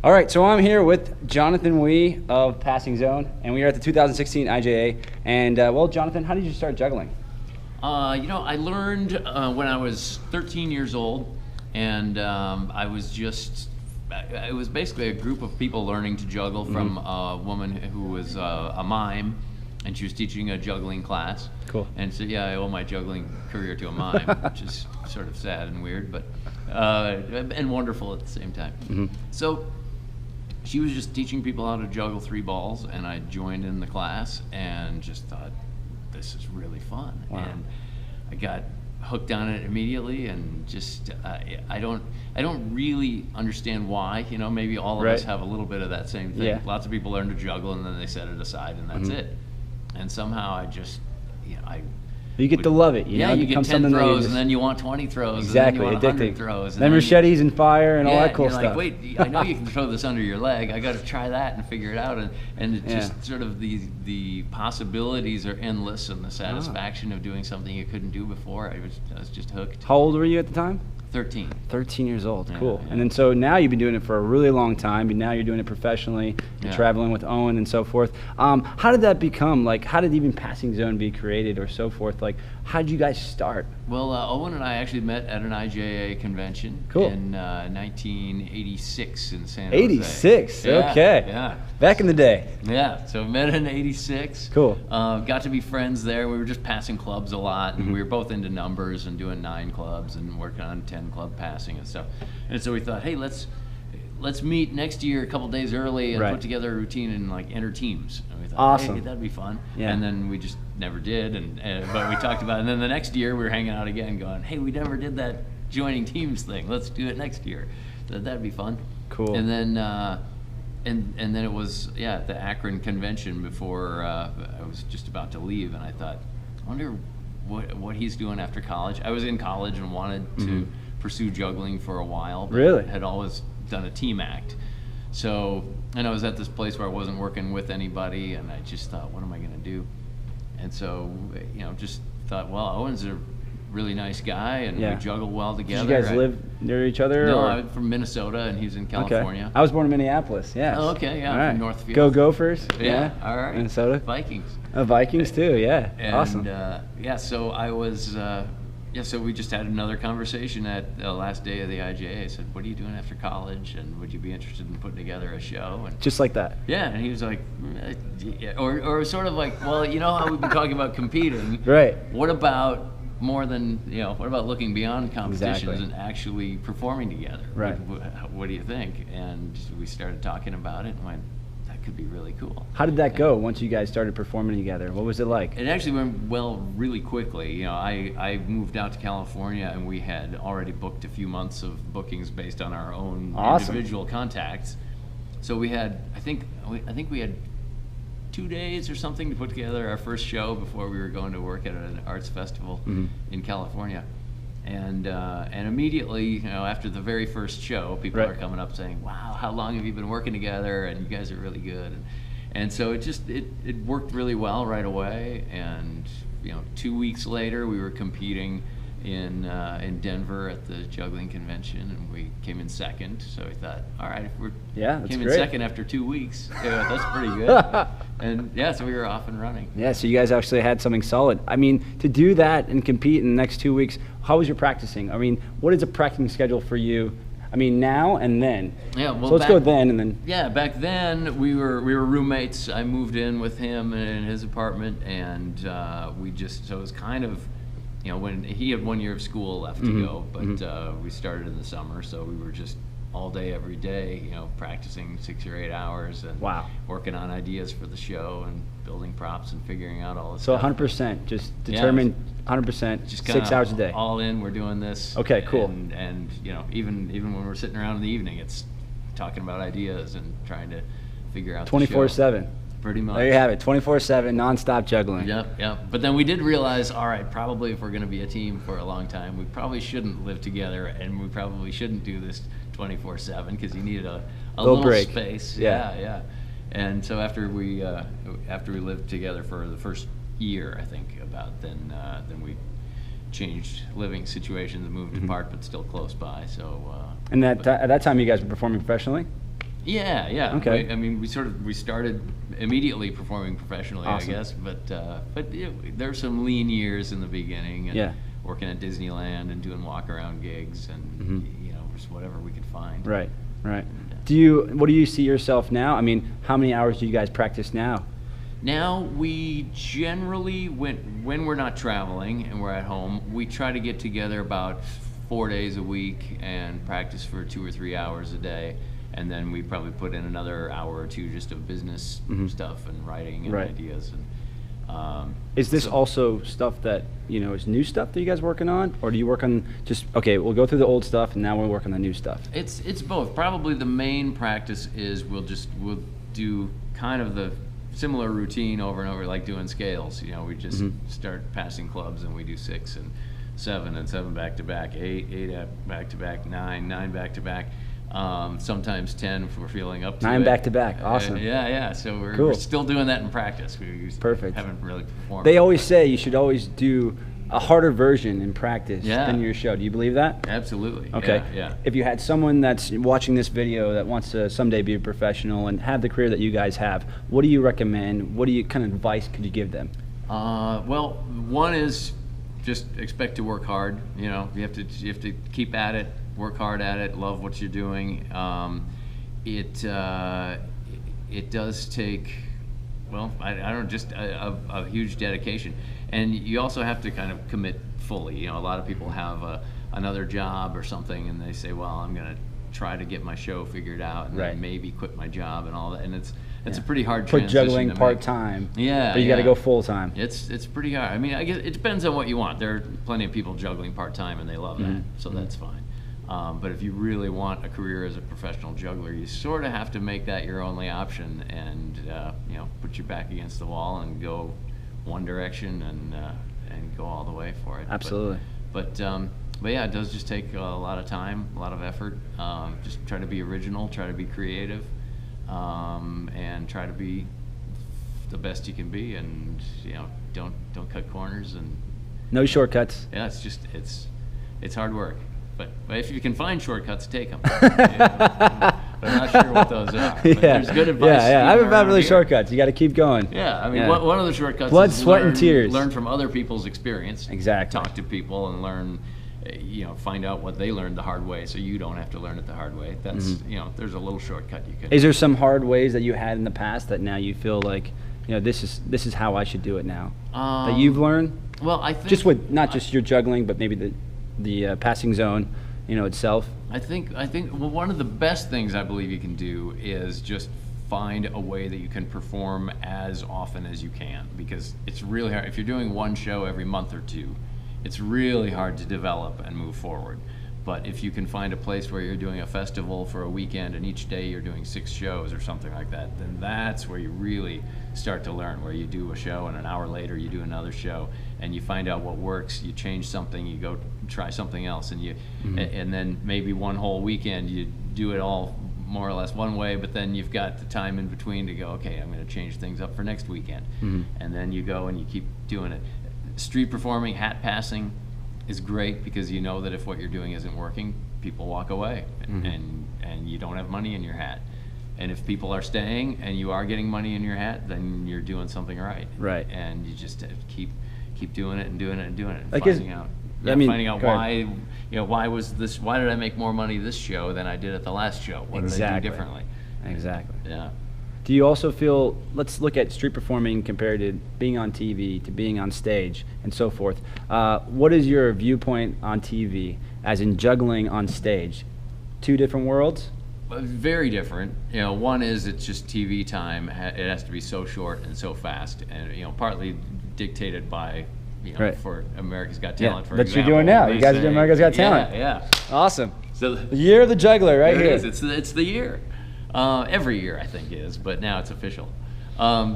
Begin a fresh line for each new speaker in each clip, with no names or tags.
All right, so I'm here with Jonathan Wee of Passing Zone, and we are at the 2016 IJA. And well, Jonathan, how did you start juggling?
I learned when I was 13 years old, and it was basically a group of people learning to juggle from a woman who was a mime, and she was teaching a juggling class.
Cool.
And so, yeah, I owe my juggling career to a mime, which is sort of sad and weird, but and wonderful at the same time. So she was just teaching people how to juggle 3 balls, and I joined in the class and just thought, this is really fun.
Wow.
And I got hooked on it immediately, and just I don't really understand why. You know, maybe all of us have a little bit of that same thing.
Yeah.
Lots of people learn to juggle and then they set it aside and that's it. And somehow I just,
You get to love it.
You get 10 throws, and then you want 20 throws,
exactly,
and then you want 100 throws. And
then machetes and fire and all that cool
you're
stuff.
Like, wait, I know you can throw this under your leg. I got to try that and figure it out. And it just sort of the possibilities are endless, and the satisfaction of doing something you couldn't do before. I was just hooked.
How old were you at the time?
13.
13 years old.
Yeah,
cool.
yeah.
And then so now you've been doing it for a really long time, and now you're doing it professionally. You're traveling with Owen and so forth. How did that become? Like, how did even Passing Zone be created or so forth? Like, how did you guys start?
Well, Owen and I actually met at an IJA convention in 1986 in San Jose.
86,
yeah,
okay.
Yeah.
Back in the day.
Yeah, so met in 86.
Cool.
Got to be friends there. We were just passing clubs a lot, and we were both into numbers and doing 9 clubs and working on 10 club passing and stuff. And so we thought, hey, let's meet next year a couple days early and put together a routine and like enter teams. And we thought, hey, that'd be fun. Yeah. And then we just never did. But we talked about it. And then the next year we were hanging out again, going, hey, we never did that joining teams thing. Let's do it next year. That'd be fun.
Cool.
And then and then it was the Akron convention before I was just about to leave, and I thought, I wonder what he's doing after college. I was in college and wanted to pursue juggling for a while, but had always done a team act. So, and I was at this place where I wasn't working with anybody, and I just thought, what am I going to do? And so, just thought, well, Owen's a really nice guy, and we juggle well together.
Did you guys live near each other?
No,
or?
I'm from Minnesota, and he's in California.
Okay. I was born in Minneapolis,
Oh, okay, yeah,
right.
from Northfield.
Go Gophers.
Yeah, all right.
Minnesota.
Vikings.
Vikings too, yeah.
And,
awesome.
So I was, so we just had another conversation at the last day of the IJA. I said, what are you doing after college, and would you be interested in putting together a show? And
just like that.
Yeah, and he was like, or sort of like, well, you know how we've been talking about competing.
Right.
What about more than, what about looking beyond competitions and actually performing together?
Right.
What do you think? And we started talking about it and went, that could be really cool.
How did that go once you guys started performing together? What was it like?
It actually went well really quickly. I moved out to California, and we had already booked a few months of bookings based on our own individual contacts. So we had, I think we had 2 days or something to put together our first show before we were going to work at an arts festival in California. And immediately, after the very first show, people are coming up saying, wow, how long have you been working together? And you guys are really good. And so it worked really well right away. And 2 weeks later, we were competing in Denver at the juggling convention, and we came in second. So we thought, all right, if we came in second after 2 weeks, that's pretty good. And so we were off and running. Yeah,
so you guys actually had something solid. I mean, to do that and compete in the next 2 weeks, how was your practicing? I mean, what is a practicing schedule for you? I mean, now and then.
Yeah, well,
so let's go then and then.
Yeah, back then we were roommates. I moved in with him in his apartment, and so it was kind of, when he had 1 year of school left to go, but we started in the summer, so we were just all day, every day, practicing 6 or 8 hours and working on ideas for the show and building props and figuring out all this stuff.
So 100%, just determined 100%,
just
6 hours a day.
All in, we're doing this.
Okay, cool.
And even when we're sitting around in the evening, it's talking about ideas and trying to figure out
24/7.
Pretty much.
There you have it, 24/7, nonstop juggling.
Yep. But then we did realize, all right, probably if we're going to be a team for a long time, we probably shouldn't live together, and we probably shouldn't do this 24/7 because you needed a little
break.
Space. Yeah. And so after we lived together for the first year, I think then we changed living situations and moved apart, but still close by. So.
And at that time, you guys were performing professionally?
Yeah.
Okay.
I mean, we started immediately performing professionally,
Awesome.
I guess, but there's some lean years in the beginning, and
Yeah.
working at Disneyland and doing walk around gigs, and just whatever we could find.
Right.
And,
What do you see yourself now? I mean, how many hours do you guys practice now?
Now we generally, when we're not traveling and we're at home, we try to get together about 4 days a week and practice for 2 or 3 hours a day, and then we probably put in another hour or two just of business stuff and writing and
Right.
ideas. And
Is this also stuff that is new stuff that you guys working on, or do you work on just we'll go through the old stuff and now we'll work on the new stuff?
It's both. Probably the main practice is we'll do kind of the similar routine over and over, like doing scales. We just start passing clubs, and we do 6 and 7 and 7 back to back, 8 back to back, 9 back to back. Sometimes 10 if we're feeling up to
9
it.
back to back. Awesome.
Yeah. So we're
Cool.
still doing that in practice. We
Perfect.
haven't really performed.
They always say you should always do a harder version in practice
Yeah.
than your show. Do you believe that?
Absolutely.
Okay.
Yeah.
If you had someone that's watching this video that wants to someday be a professional and have the career that you guys have, what do you recommend? What kind of advice could you give them?
Well, one is just expect to work hard. You have to keep at it, work hard at it, love what you're doing. It does take, well, I don't know, just a huge dedication, and you also have to kind of commit fully. A lot of people have another job or something, and they say, well, I'm going to try to get my show figured out, and then maybe quit my job and all that, and it's a pretty hard transition.
Put juggling
to make.
part-time.
Yeah,
but you got to go full-time.
It's pretty hard. I mean, I guess it depends on what you want. There are plenty of people juggling part-time, and they love that, so that's fine. But if you really want a career as a professional juggler, you sort of have to make that your only option, and put your back against the wall and go one direction and go all the way for it.
Absolutely.
But yeah, it does just take a lot of time, a lot of effort. Just try to be original, try to be creative, and try to be the best you can be, and don't cut corners, and
No shortcuts.
yeah, it's hard work. But if you can find shortcuts, take them. But I'm not sure what those are. But there's good advice.
Yeah. I haven't found really
here.
shortcuts. You got to keep going.
Yeah, I mean, one of the shortcuts
Blood,
is
sweat, and tears.
Learn from other people's experience.
Exactly.
Talk to people and learn, find out what they learned the hard way, so you don't have to learn it the hard way. That's, there's a little shortcut you can.
Is there some hard ways that you had in the past that now you feel like, this is how I should do it now? That you've learned?
Well, I think
Just with not just your juggling, but maybe the passing zone, itself.
I think one of the best things I believe you can do is just find a way that you can perform as often as you can, because it's really hard. If you're doing one show every month or two, it's really hard to develop and move forward. But if you can find a place where you're doing a festival for a weekend and each day you're doing 6 shows or something like that, then that's where you really start to learn, where you do a show and an hour later you do another show and you find out what works, you change something, you go try something else, and and then maybe one whole weekend you do it all more or less one way, but then you've got the time in between to go, okay, I'm going to change things up for next weekend. And then you go and you keep doing it. Street performing, hat passing is great, because you know that if what you're doing isn't working, people walk away, and you don't have money in your hat. And if people are staying and you are getting money in your hat, then you're doing something right.
Right.
And you just have to keep doing it and doing it and doing it, and
Like
finding out. Finding out
go ahead.
why did I make more money this show than I did at the last show? What did I do differently?
Exactly.
Yeah.
Do you also feel, let's look at street performing compared to being on TV, to being on stage, and so forth. What is your viewpoint on TV, as in juggling on stage? 2 different worlds?
Very different. One is it's just TV time. It has to be so short and so fast, and partly dictated by,
Right.
for America's Got Talent, for
that's
example.
what you're doing now.
They
You guys are
say-
doing America's Got Talent.
Yeah.
Awesome.
So
The year of the juggler, right
It
here.
is. It's the year. Every year I think is, but now it's official. Yeah,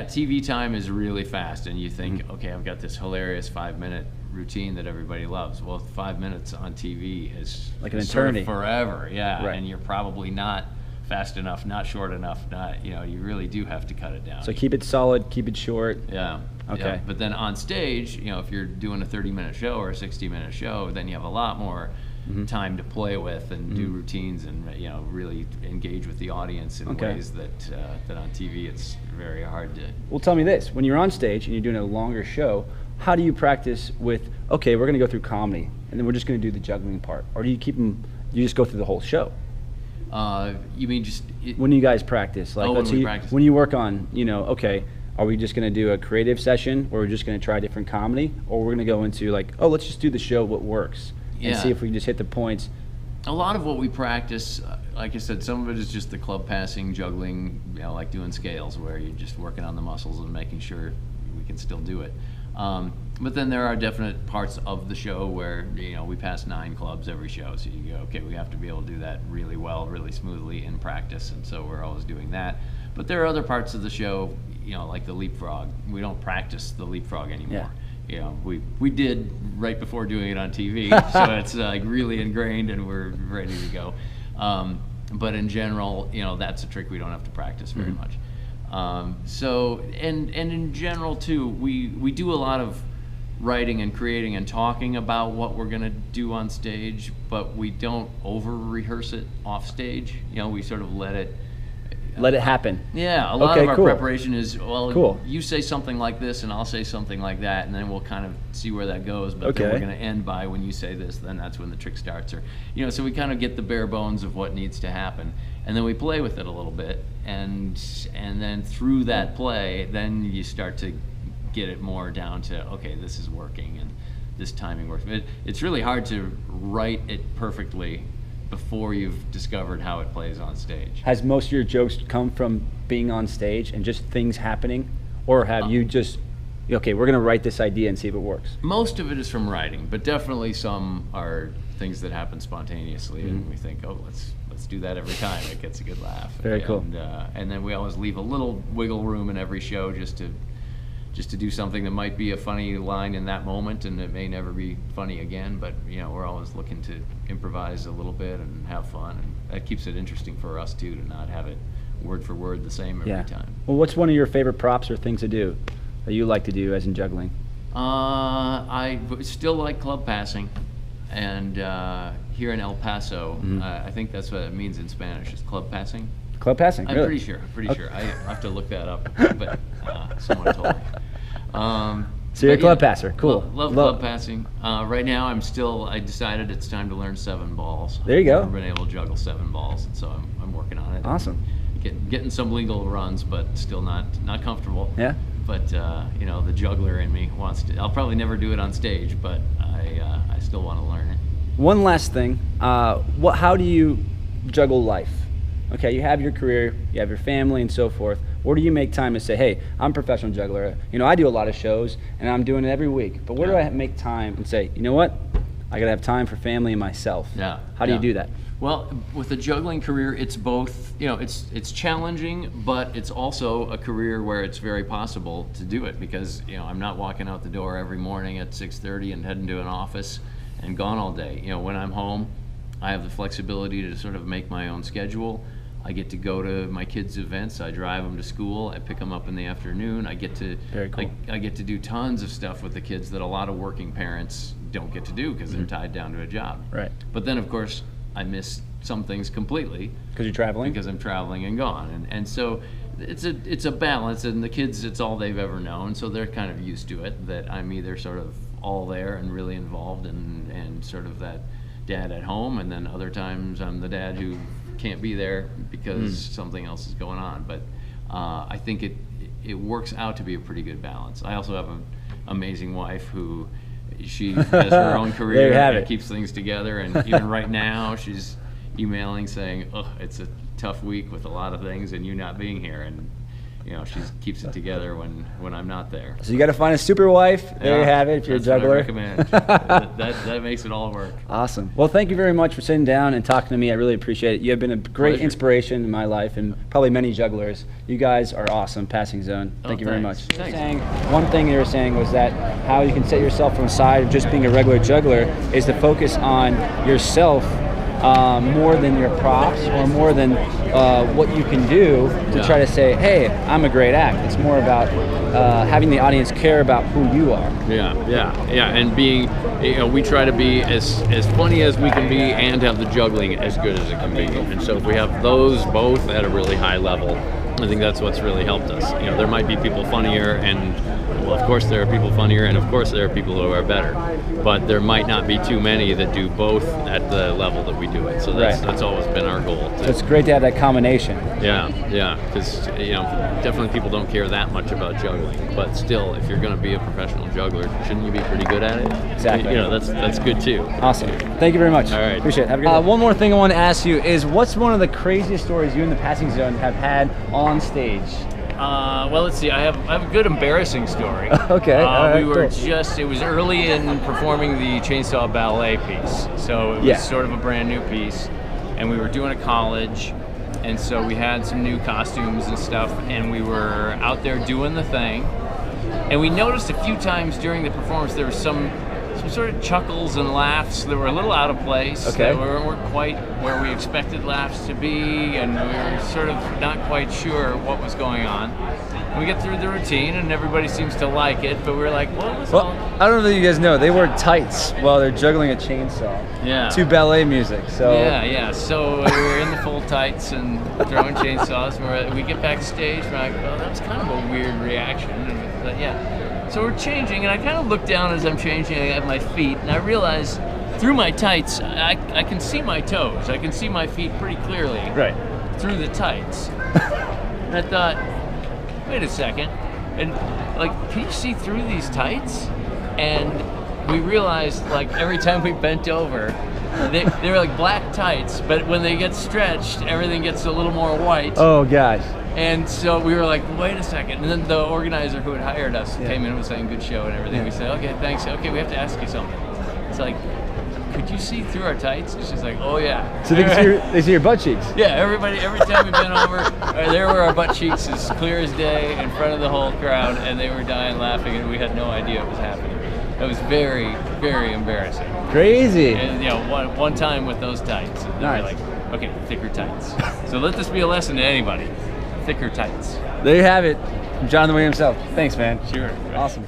TV time is really fast, and you think, okay, I've got this hilarious 5-minute routine that everybody loves. Well, 5 minutes on TV is
Like an
sort of
eternity.
forever. Yeah,
Right.
and you're probably not fast enough, not short enough. You really do have to cut it down.
So keep it solid, keep it short.
Yeah.
Okay.
Yeah. But then on stage, if you're doing a 30-minute show or a 60-minute show, then you have a lot more time to play with and do routines and really engage with the audience in ways that on TV it's very hard to.
Well, tell me this: when you're on stage and you're doing a longer show, how do you practice with? Okay, we're going to go through comedy, and then we're just going to do the juggling part, or do you keep them? You just go through the whole show.
You mean just
when you guys practice? Like,
when we practice.
When you work on, okay, are we just going to do a creative session, or we're just going to try different comedy, or we're going to go into like, oh, let's just do the show, what works, and see if we can just hit the points.
A lot of what we practice, like I said, some of it is just the club passing, juggling, like doing scales, where you're just working on the muscles and making sure we can still do it. But then there are definite parts of the show where we pass 9 clubs every show, so you go, okay, we have to be able to do that really well, really smoothly in practice, and so we're always doing that. But there are other parts of the show, like the leapfrog. We don't practice the leapfrog anymore. Yeah. We did right before doing it on TV, so it's like really ingrained and we're ready to go. But in general, that's a trick we don't have to practice very much. So in general too, we do a lot of writing and creating and talking about what we're going to do on stage, but we don't over rehearse it off stage. We sort of let it
happen.
Yeah, a lot of our preparation is, well, you say something like this and I'll say something like that, and then we'll kind of see where that goes, but then we're going to end by when you say this, then that's when the trick starts. Or so we kind of get the bare bones of what needs to happen, and then we play with it a little bit, and then through that play, then you start to get it more down to, okay, this is working and this timing works. It's really hard to write it perfectly before you've discovered how it plays on stage.
Has most of your jokes come from being on stage and just things happening, or have you just, okay, we're going to write this idea and see if it works?
Most of it is from writing, but definitely some are things that happen spontaneously, and we think, oh, let's do that every time. It gets a good laugh.
Very cool.
And then we always leave a little wiggle room in every show just to do something that might be a funny line in that moment, and it may never be funny again, but we're always looking to improvise a little bit and have fun, and that keeps it interesting for us too, to not have it word for word the same every time.
Well, what's one of your favorite props or things to do that you like to do as in juggling?
I still like club passing, and here in El Paso, I think that's what it means in Spanish, is club passing.
Club passing,
I'm
really?
pretty sure. I have to look that up, but someone told me.
So you're a club passer, cool.
Love club passing. Right now I decided it's time to learn 7 balls.
There you go.
I've never been able to juggle 7 balls, and so I'm working on it.
Awesome.
Getting some legal runs, but still not comfortable.
Yeah.
But the juggler in me wants to. I'll probably never do it on stage, but I still want to learn it.
One last thing, how do you juggle life? Okay, you have your career, you have your family and so forth. Where do you make time to say, hey, I'm a professional juggler. I do a lot of shows and I'm doing it every week. But where do I make time and say, you know what? I gotta have time for family and myself.
Yeah.
How do you do that?
Well, with a juggling career, it's both, it's challenging, but it's also a career where it's very possible to do it, because, I'm not walking out the door every morning at 6:30 and heading to an office and gone all day. When I'm home, I have the flexibility to sort of make my own schedule. I get to go to my kids' events. I drive them to school. I pick them up in the afternoon. I get to
Very cool.
I get to do tons of stuff with the kids that a lot of working parents don't get to do because they're tied down to a job.
Right.
But then, of course, I miss some things completely
because you're traveling.
Because I'm traveling and gone, and so it's a balance. And the kids, it's all they've ever known, so they're kind of used to it. That I'm either sort of all there and really involved, and sort of that dad at home, and then other times I'm the dad who can't be there because something else is going on. But I think it works out to be a pretty good balance. I also have an amazing wife who she has her own career and keeps things together, and even right now she's emailing saying, oh, it's a tough week with a lot of things and you not being here, and she keeps it together when I'm not there.
So you got to find a super wife. There you have it. If you're a juggler,
that's what I recommend. that makes it all work.
Awesome. Well, thank you very much for sitting down and talking to me. I really appreciate it. You have been a great inspiration in my life and probably many jugglers. You guys are awesome. Passing Zone. Thank you very much.
Thanks.
One thing you were saying was that how you can set yourself from the side of just being a regular juggler is to focus on yourself more than your props or more than what you can do to try to say, hey, I'm a great act. It's more about having the audience care about who you are.
Yeah, and being, we try to be as funny as we can be and have the juggling as good as it can be. And so if we have those both at a really high level, I think that's what's really helped us. There might be people funnier, and well, of course there are people funnier, and of course there are people who are better, but there might not be too many that do both at the level that we do it. So that's always been our goal.
So it's great to have that combination.
Yeah, because definitely people don't care that much about juggling, but still, if you're going to be a professional juggler, shouldn't you be pretty good at it?
Exactly.
That's good too.
Awesome. Thank you very much.
All right.
Appreciate it. Have a good day. One more thing I want to ask you is, what's one of the craziest stories you and the Passing Zone have had on stage?
Well, let's see. I have a good embarrassing story.
Okay.
We were it was early in performing the Chainsaw Ballet piece. So it was sort of a brand new piece. And we were doing a college. And so we had some new costumes and stuff. And we were out there doing the thing. And we noticed a few times during the performance there was some sort of chuckles and laughs that were a little out of place.
Okay.
That weren't quite where we expected laughs to be, and we were sort of not quite sure what was going on. We get through the routine, and everybody seems to like it, but we're like, what was all?
I don't know if you guys know, they wear tights while they're juggling a chainsaw.
Yeah.
To ballet music, so.
Yeah. So we were in the full tights and throwing chainsaws. We get backstage, we're like, oh, that was kind of a weird reaction. And we thought, so we're changing, and I kind of look down as I'm changing at my feet, and I realize through my tights, I can see my toes. I can see my feet pretty clearly through the tights. And I thought, wait a second, and can you see through these tights? And we realized, every time we bent over, they were like black tights, but when they get stretched, everything gets a little more white.
Oh gosh.
And so we were like, wait a second. And then the organizer who had hired us came in and was saying, good show and everything. We said, okay, thanks. Okay, we have to ask you something. It's like, could you see through our tights? And she's like, oh yeah.
So they see your butt cheeks?
Yeah, every time we bent over, there were our butt cheeks as clear as day in front of the whole crowd, and they were dying laughing, and we had no idea what was happening. It was very, very embarrassing.
Crazy.
And one time with those tights, and they were like, okay, thicker tights. So let this be a lesson to anybody. Thicker tights.
There you have it. From Jonathan Williams himself. Thanks, man.
Sure.
Awesome.